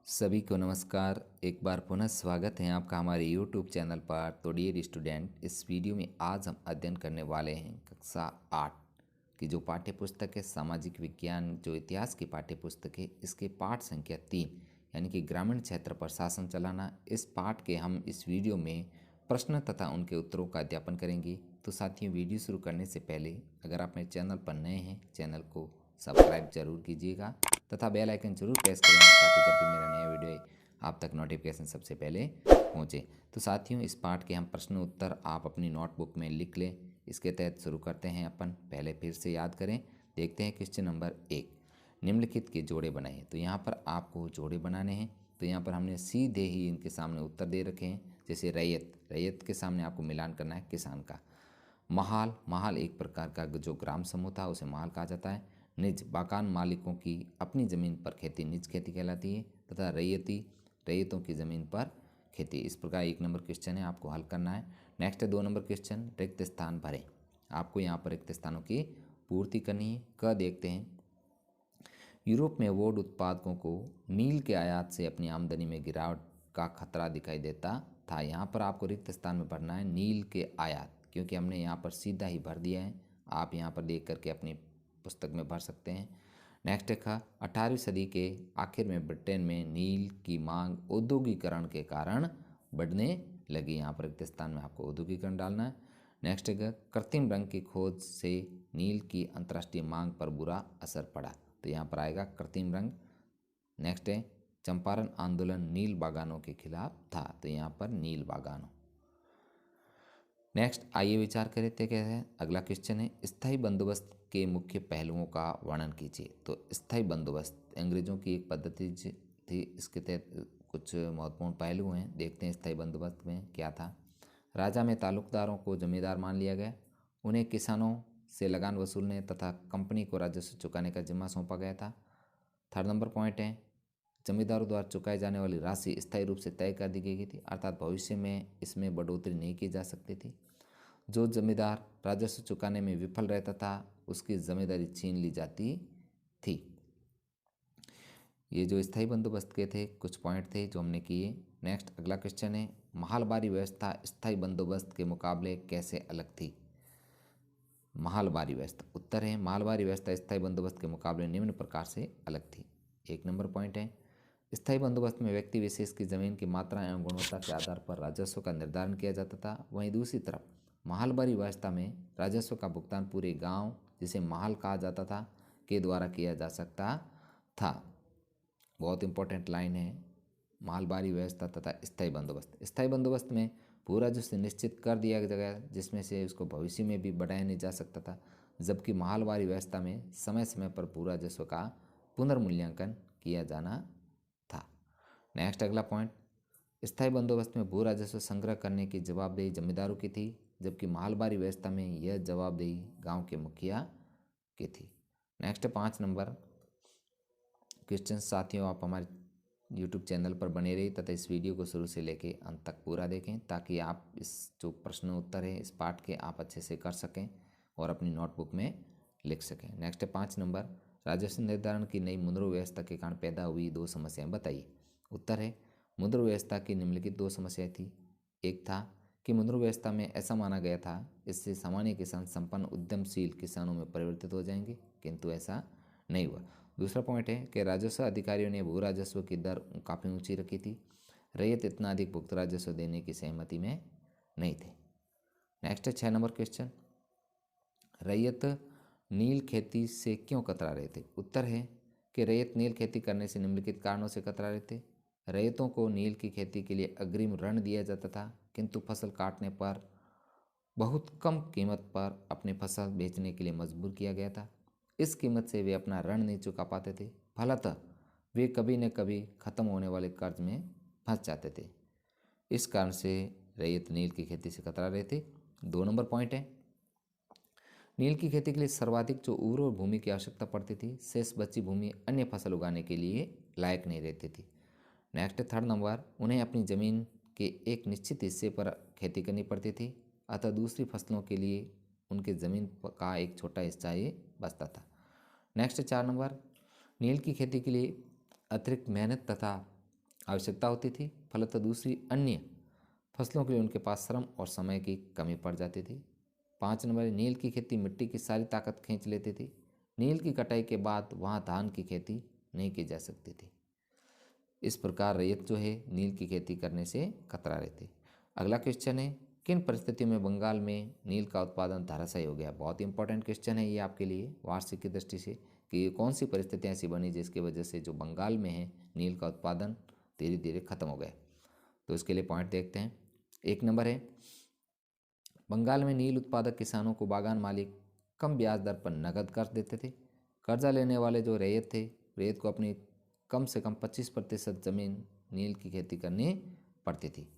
सभी को नमस्कार। एक बार पुनः स्वागत है आपका हमारे YouTube चैनल पर। तो डियर स्टूडेंट, इस वीडियो में आज हम अध्ययन करने वाले हैं कक्षा 8 की जो पाठ्य पुस्तक है सामाजिक विज्ञान, जो इतिहास की पाठ्य पुस्तक है, इसके पाठ संख्या 3 यानी कि ग्रामीण क्षेत्र पर शासन चलाना। इस पाठ के हम इस वीडियो में प्रश्न तथा उनके उत्तरों का अध्यापन करेंगे। तो साथियों, वीडियो शुरू करने से पहले अगर आप मेरे चैनल पर नए हैं, चैनल को सब्सक्राइब जरूर कीजिएगा तथा बेल आइकन जरूर प्रेस करें ताकि जब भी मेरा नया वीडियो आप तक नोटिफिकेशन सबसे पहले पहुंचे। तो साथियों, इस पाठ के हम प्रश्न उत्तर आप अपनी नोटबुक में लिख लें। इसके तहत शुरू करते हैं अपन। पहले फिर से याद करें। देखते हैं क्वेश्चन नंबर 1, निम्नलिखित के जोड़े बनाइए। तो यहाँ पर आपको जोड़े बनाने हैं। तो यहाँ पर हमने सीधे ही इनके सामने उत्तर दे रखे हैं। जैसे रैयत, रैयत के सामने आपको मिलान करना है किसान का। महाल, महाल एक प्रकार का जो ग्राम समूह था उसे महाल कहा जाता है। निज, बागान मालिकों की अपनी ज़मीन पर खेती निज खेती कहलाती है। तथा रैयती, रैयतों की ज़मीन पर खेती। इस प्रकार 1 नंबर क्वेश्चन है, आपको हल करना है। नेक्स्ट है 2 नंबर क्वेश्चन, रिक्त स्थान भरें। आपको यहाँ पर रिक्त स्थानों की पूर्ति करनी है। क देखते हैं, यूरोप में वुड उत्पादकों को नील के आयात से अपनी आमदनी में गिरावट का खतरा दिखाई देता था। यहाँ पर आपको रिक्त स्थान में भरना है नील के आयात, क्योंकि हमने यहाँ पर सीधा ही भर दिया है। आप यहाँ पर देख करके अपनी पुस्तक में भर सकते हैं। नेक्स्ट है 18वीं सदी के आखिर में ब्रिटेन में नील की मांग औद्योगिकरण के कारण बढ़ने लगी। यहाँ पर रिक्त स्थान में आपको औद्योगिकरण डालना है। नेक्स्ट है कृत्रिम रंग की खोज से नील की अंतर्राष्ट्रीय मांग पर बुरा असर पड़ा। तो यहाँ पर आएगा कृत्रिम रंग। नेक्स्ट है चंपारण आंदोलन नील बागानों के खिलाफ था। तो यहाँ पर नील बागानों। नेक्स्ट आइए विचार करें तो क्या है। अगला क्वेश्चन है, स्थायी बंदोबस्त के मुख्य पहलुओं का वर्णन कीजिए। तो स्थायी बंदोबस्त अंग्रेजों की एक पद्धति थी। इसके तहत कुछ महत्वपूर्ण पहलू हैं। देखते हैं स्थायी बंदोबस्त में क्या था। राजा में ताल्लुकदारों को जमींदार मान लिया गया। उन्हें किसानों से लगान वसूलने तथा कंपनी को राजस्व चुकाने का जिम्मा सौंपा गया था। 3rd नंबर पॉइंट है, जमींदारों द्वारा चुकाई जाने वाली राशि स्थायी रूप से तय कर दी गई थी, अर्थात भविष्य में इसमें बढ़ोतरी नहीं की जा सकती थी। जो जमींदार राजस्व चुकाने में विफल रहता था उसकी जमींदारी छीन ली जाती थी। ये जो स्थायी बंदोबस्त के थे कुछ पॉइंट थे जो हमने किए। नेक्स्ट अगला क्वेश्चन है, महालबारी व्यवस्था स्थायी बंदोबस्त के मुकाबले कैसे अलग थी। महालबारी व्यवस्था, उत्तर है महालबारी व्यवस्था स्थायी बंदोबस्त के मुकाबले निम्न प्रकार से अलग थी। 1 नंबर पॉइंट है, स्थायी बंदोबस्त में व्यक्ति विशेष की जमीन की मात्रा एवं गुणवत्ता के आधार पर राजस्व का निर्धारण किया जाता था। वहीं दूसरी तरफ महालबारी व्यवस्था में राजस्व का भुगतान पूरे गांव, जिसे महल कहा जाता था, के द्वारा किया जा सकता था। बहुत इंपॉर्टेंट लाइन है, महलबारी व्यवस्था तथा स्थायी बंदोबस्त। स्थायी बंदोबस्त में भू राजस्व निश्चित कर दिया गया जिसमें से उसको भविष्य में भी बढ़ाया नहीं जा सकता था, जबकि महलबारी व्यवस्था में समय समय पर भू राजस्व का पुनर्मूल्यांकन किया जाना था। नेक्स्ट अगला पॉइंट, स्थायी बंदोबस्त में भू राजस्व संग्रह करने की जवाबदेही जमींदारों की थी, जबकि महलबारी व्यवस्था में यह जवाबदेही गांव के मुखिया की थी। Next 5 number question. साथियों, आप हमारे YouTube चैनल पर बने रहिए तथा इस वीडियो को शुरू से लेकर अंत तक पूरा देखें ताकि आप इस जो प्रश्न उत्तर है इस पाठ के आप अच्छे से कर सकें और अपनी नोटबुक में लिख सकें। नेक्स्ट 5 नंबर, राजस्व निर्धारण की नई मुद्रा व्यवस्था के कारण पैदा हुई 2 समस्याएं बताइए। उत्तर है, मुद्रा व्यवस्था की निम्नलिखित 2 समस्याएं थी। एक था कि मुद्रा व्यवस्था में ऐसा माना गया था इससे सामान्य किसान संपन्न उद्यमशील किसानों में परिवर्तित हो जाएंगे, किंतु ऐसा नहीं हुआ। दूसरा पॉइंट है कि राजस्व अधिकारियों ने भू राजस्व की दर काफ़ी ऊंची रखी थी। रैयत इतना अधिक भुक्त राजस्व देने की सहमति में नहीं थे। नेक्स्ट 6 नंबर क्वेश्चन, रैयत नील खेती से क्यों कतरा रहे थे। उत्तर है कि रैयत नील खेती करने से निम्नलिखित कारणों से कतरा रहे थे। रैयतों को नील की खेती के लिए अग्रिम ऋण दिया जाता था, किंतु फसल काटने पर बहुत कम कीमत पर अपनी फसल बेचने के लिए मजबूर किया गया था। इस कीमत से वे अपना ऋण नहीं चुका पाते थे, फलतः वे कभी न कभी खत्म होने वाले कर्ज में फंस जाते थे। इस कारण से रैयत नील की खेती से कतरा रहे थे। 2 नंबर पॉइंट है, नील की खेती के लिए सर्वाधिक जो उर्वर भूमि की आवश्यकता पड़ती थी, शेष बची भूमि अन्य फसल उगाने के लिए लायक नहीं रहती थी। नेक्स्ट 3rd नंबर, उन्हें अपनी जमीन के एक निश्चित हिस्से पर खेती करनी पड़ती थी, अतः दूसरी फसलों के लिए उनके ज़मीन का एक छोटा हिस्सा ही बचता था। नेक्स्ट 4 नंबर, नील की खेती के लिए अतिरिक्त मेहनत तथा आवश्यकता होती थी, फलतः दूसरी अन्य फसलों के लिए उनके पास श्रम और समय की कमी पड़ जाती थी। 5 नंबर, नील की खेती मिट्टी की सारी ताकत खींच लेती थी। नील की कटाई के बाद वहाँ धान की खेती नहीं की जा सकती थी। इस प्रकार रैयत जो है नील की खेती करने से कतरा रहे थे। अगला क्वेश्चन है, किन परिस्थितियों में बंगाल में नील का उत्पादन धराशायी हो गया। बहुत इंपॉर्टेंट क्वेश्चन है ये आपके लिए वार्षिक की दृष्टि से, कि कौन सी परिस्थितियाँ ऐसी बनी जिसकी वजह से जो बंगाल में है नील का उत्पादन धीरे धीरे खत्म हो गया। तो इसके लिए पॉइंट देखते हैं। 1 नंबर है, बंगाल में नील उत्पादक किसानों को बागान मालिक कम ब्याज दर पर नकद कर्ज देते थे। कर्जा लेने वाले जो रैयत थे, रैयत को अपनी कम से कम 25% जमीन नील की खेती करनी पड़ती थी।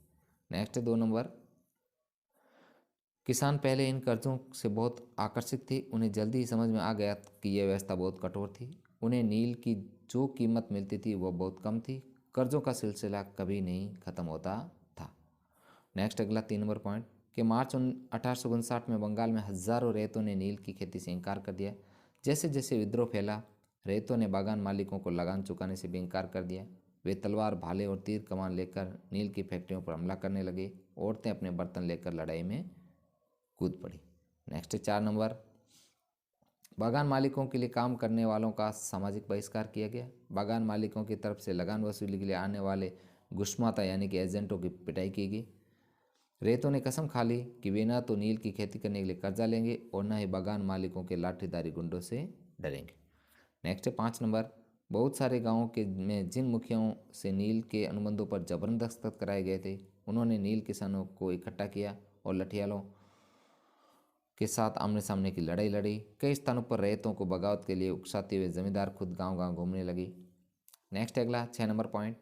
नेक्स्ट है 2 नंबर, किसान पहले इन कर्जों से बहुत आकर्षित थे। उन्हें जल्दी ही समझ में आ गया कि यह व्यवस्था बहुत कठोर थी। उन्हें नील की जो कीमत मिलती थी वह बहुत कम थी। कर्जों का सिलसिला कभी नहीं खत्म होता था। नेक्स्ट अगला 3 नंबर पॉइंट, कि मार्च 1859 में बंगाल में हजारों रैयतों ने नील की खेती से इनकार कर दिया। जैसे जैसे विद्रोह फैला, रैयतों ने बागान मालिकों को लगान चुकाने से भी इनकार कर दिया। वे तलवार, भाले और तीर कमान लेकर नील की फैक्ट्रियों पर हमला करने लगे। औरतें अपने बर्तन लेकर लड़ाई में कूद पड़ी। नेक्स्ट 4 नंबर, बागान मालिकों के लिए काम करने वालों का सामाजिक बहिष्कार किया गया। बागान मालिकों की तरफ से लगान वसूली के लिए आने वाले घुसमाता यानी कि एजेंटों की पिटाई की गई। रैयतों ने कसम खा ली कि वे न तो नील की खेती करने के लिए कर्जा लेंगे और न ही बागान मालिकों के लाठीदारी गुंडों से डरेंगे। नेक्स्ट है 5 नंबर, बहुत सारे गांवों के में जिन मुखियाओं से नील के अनुबंधों पर जबरन दस्तखत कराए गए थे, उन्होंने नील किसानों को इकट्ठा किया और लठियालों के साथ आमने सामने की लड़ाई लड़ी। कई स्थानों पर रैयतों को बगावत के लिए उकसाते हुए जमींदार खुद गांव गांव घूमने लगे। नेक्स्ट अगला 6 नंबर पॉइंट,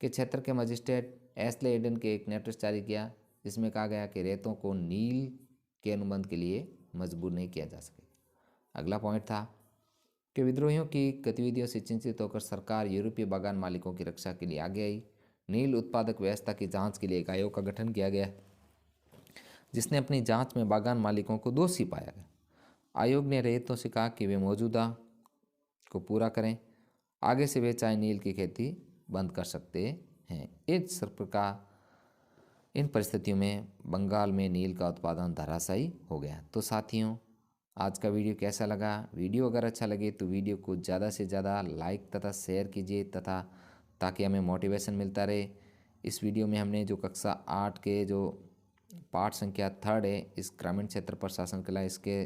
कि क्षेत्र के मजिस्ट्रेट एस्ले एडन के एक नोटिस जारी किया जिसमें कहा गया कि रैयतों को नील के अनुबंध के लिए मजबूर नहीं किया जा सकेगा। अगला पॉइंट था कि विद्रोहियों की गतिविधियों से चिंतित होकर सरकार यूरोपीय बागान मालिकों की रक्षा के लिए आगे आई। नील उत्पादक व्यवस्था की जांच के लिए एक आयोग का गठन किया गया जिसने अपनी जांच में बागान मालिकों को दोषी पाया गया। आयोग ने रैयतों से कहा कि वे मौजूदा को पूरा करें, आगे से वे चाहे नील की खेती बंद कर सकते हैं। इस प्रकार इन परिस्थितियों में बंगाल में नील का उत्पादन धराशायी हो गया। तो साथियों, आज का वीडियो कैसा लगा? वीडियो अगर अच्छा लगे तो वीडियो को ज़्यादा से ज़्यादा लाइक तथा शेयर कीजिए तथा ताकि हमें मोटिवेशन मिलता रहे। इस वीडियो में हमने जो कक्षा 8 के जो पाठ संख्या 3 है, इस ग्रामीण क्षेत्र प्रशासन कला, इसके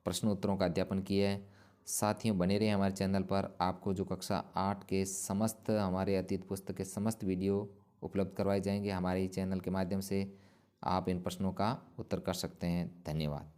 प्रश्न उत्तरों का अध्यापन किया है। साथियों, बने रहे हमारे चैनल पर। आपको जो कक्षा 8 के समस्त हमारे अतीत पुस्तक के समस्त वीडियो उपलब्ध करवाए जाएंगे हमारे ही चैनल के माध्यम से। आप इन प्रश्नों का उत्तर कर सकते हैं। धन्यवाद।